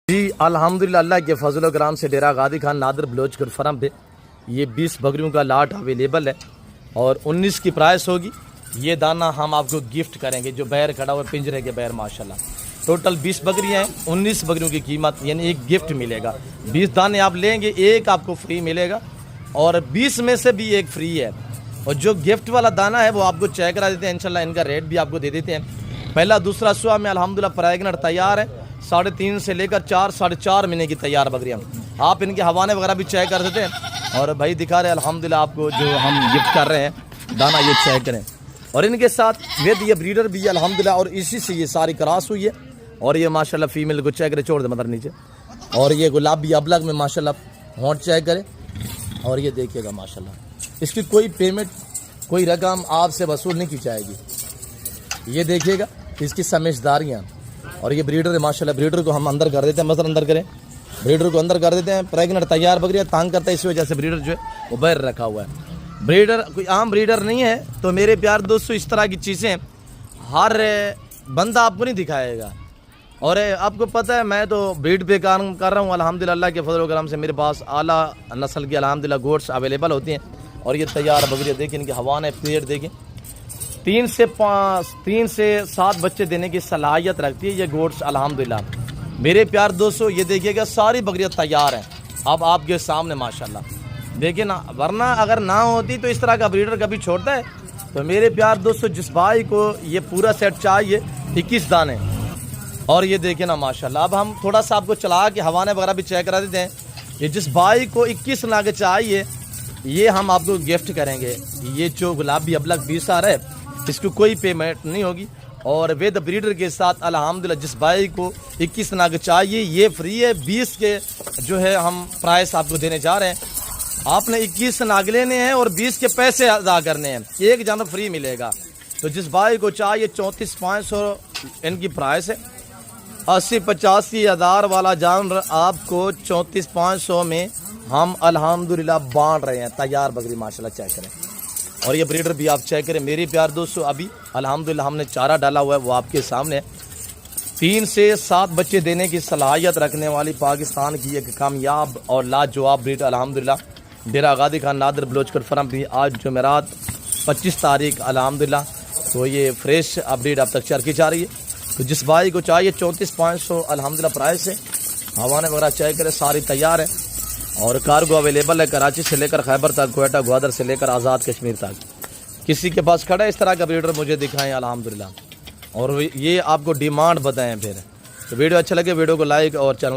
جی الحمدللہ اللہ کے فضل و کرام سے ڈیرہ غازی خان نادر بلوچ گڑھ فرم پہ یہ 20 بکریوں کا لاٹ اویلیبل ہے اور 19 کی پرائس ہوگی۔ یہ دانہ ہم آپ کو گفٹ کریں گے، جو بیر کھڑا ہوا پنجرے کے بیر ماشاءاللہ۔ ٹوٹل 20 بکریاں ہیں، 19 بکریوں کی قیمت یعنی ایک گفٹ ملے گا۔ 20 دانے آپ لیں گے، ایک آپ کو فری ملے گا اور 20 میں سے بھی ایک فری ہے۔ اور جو گفٹ والا دانہ ہے وہ آپ کو چیک کرا دیتے ہیں، انشاءاللہ ان کا ریٹ بھی آپ کو دے دیتے ہیں۔ پہلا دوسرا سوا میں الحمدللہ پریگنٹ تیار ہے، 3.5 سے لے کر 4 ساڑھے 4 مہینے کی تیار بکریاں۔ آپ ان کے حوانے وغیرہ بھی چیک کر دیتے ہیں اور بھائی دکھا رہے ہیں الحمدللہ آپ کو جو ہم گفٹ کر رہے ہیں دانہ، یہ چیک کریں۔ اور ان کے ساتھ یہ بریڈر بھی ہے الحمدللہ، اور اسی سے یہ ساری کراس ہوئی ہے۔ اور یہ ماشاءاللہ فیمیل کو چیک کرے، چھوڑ دے مطلب نیچے۔ اور یہ گلابی ابلگ میں ماشاءاللہ ہونٹ چیک کرے، اور یہ دیکھیے گا ماشاءاللہ اس کی کوئی پیمنٹ کوئی رقم آپ سے وصول نہیں کی جائے گی۔ یہ دیکھیے گا اس کی سمجھداریاں۔ اور یہ بریڈر ہے ماشاءاللہ، بریڈر کو ہم اندر کر دیتے ہیں، مثلا اندر کریں، بریڈر کو اندر کر دیتے ہیں۔ پریگنٹ تیار بکری تانگ کرتا ہے، اس وجہ سے بریڈر جو ہے وہ باہر رکھا ہوا ہے۔ بریڈر کوئی عام بریڈر نہیں ہے، تو میرے پیار دوستو اس طرح کی چیزیں ہر بندہ آپ کو نہیں دکھائے گا۔ اور آپ کو پتہ ہے میں تو بریڈ پہ کام کر رہا ہوں الحمدللہ، اللہ کے فضل و کرم سے میرے پاس اعلیٰ نسل کی الحمدللہ گوٹس اویلیبل ہوتی ہیں۔ اور یہ تیار بکریاں دیکھیں، ان کے حوانے پیٹ دیکھیں، 3 سے 7 بچے دینے کی صلاحیت رکھتی ہے یہ گوٹس الحمدللہ۔ میرے پیار دوستو یہ دیکھیے گا ساری بکریاں تیار ہیں اب آپ کے سامنے ماشاءاللہ، دیکھیں نا، ورنہ اگر نہ ہوتی تو اس طرح کا بریڈر کبھی چھوڑتا ہے؟ تو میرے پیار دوستو جس بھائی کو یہ پورا سیٹ چاہیے 21 دانے، اور یہ دیکھیں نا ماشاءاللہ۔ اب ہم تھوڑا سا آپ کو چلا کے حوانے وغیرہ بھی چیک کرا دیتے ہیں۔ یہ جس بھائی کو 21 ناگے چاہیے یہ ہم آپ کو گفٹ کریں گے۔ یہ جو گلابی ابلگ 20 آ رہا ہے اس کو کوئی پیمنٹ نہیں ہوگی، اور ود بریڈر کے ساتھ الحمدللہ جس بھائی کو 21 ناگ چاہیے یہ فری ہے۔ 20 کے جو ہے ہم پرائس آپ کو دینے جا رہے ہیں۔ آپ نے 21 ناگ لینے ہیں اور 20 کے پیسے ادا کرنے ہیں، ایک جانور فری ملے گا۔ تو جس بھائی کو چاہیے 34,500 ان کی پرائس ہے۔ 80-85 ہزار والا جانور آپ کو 34,500 میں ہم الحمدللہ بانٹ رہے ہیں، تیار بکری ماشاءاللہ چیک کریں۔ اور یہ بریڈر بھی آپ چیک کریں میرے پیار دوستو، ابھی الحمدللہ ہم نے چارہ ڈالا ہوا ہے وہ آپ کے سامنے ہے۔ 3 سے 7 بچے دینے کی صلاحیت رکھنے والی پاکستان کی ایک کامیاب اور لاجواب بریڈ الحمدللہ ڈیرہ غازی خان نادر بلوچ گڑھ فرم بھی آج جمعرات 25 تاریخ الحمدللہ تو یہ فریش اپڈیٹ اب تک شیئر کی جا رہی ہے۔ تو جس بھائی کو چاہیے 34,500 الحمدللہ پرائس ہے، حوانے وغیرہ چیک کرے، ساری تیار ہے۔ اور کارگو اویلیبل ہے کراچی سے لے کر خیبر تک، کوئٹہ گوادر سے لے کر آزاد کشمیر تک۔ کسی کے پاس کھڑا ہے اس طرح کا بریڈر مجھے دکھائیں الحمدللہ، اور یہ آپ کو ڈیمانڈ بتائیں پھر۔ تو ویڈیو اچھا لگے ویڈیو کو لائک اور چینل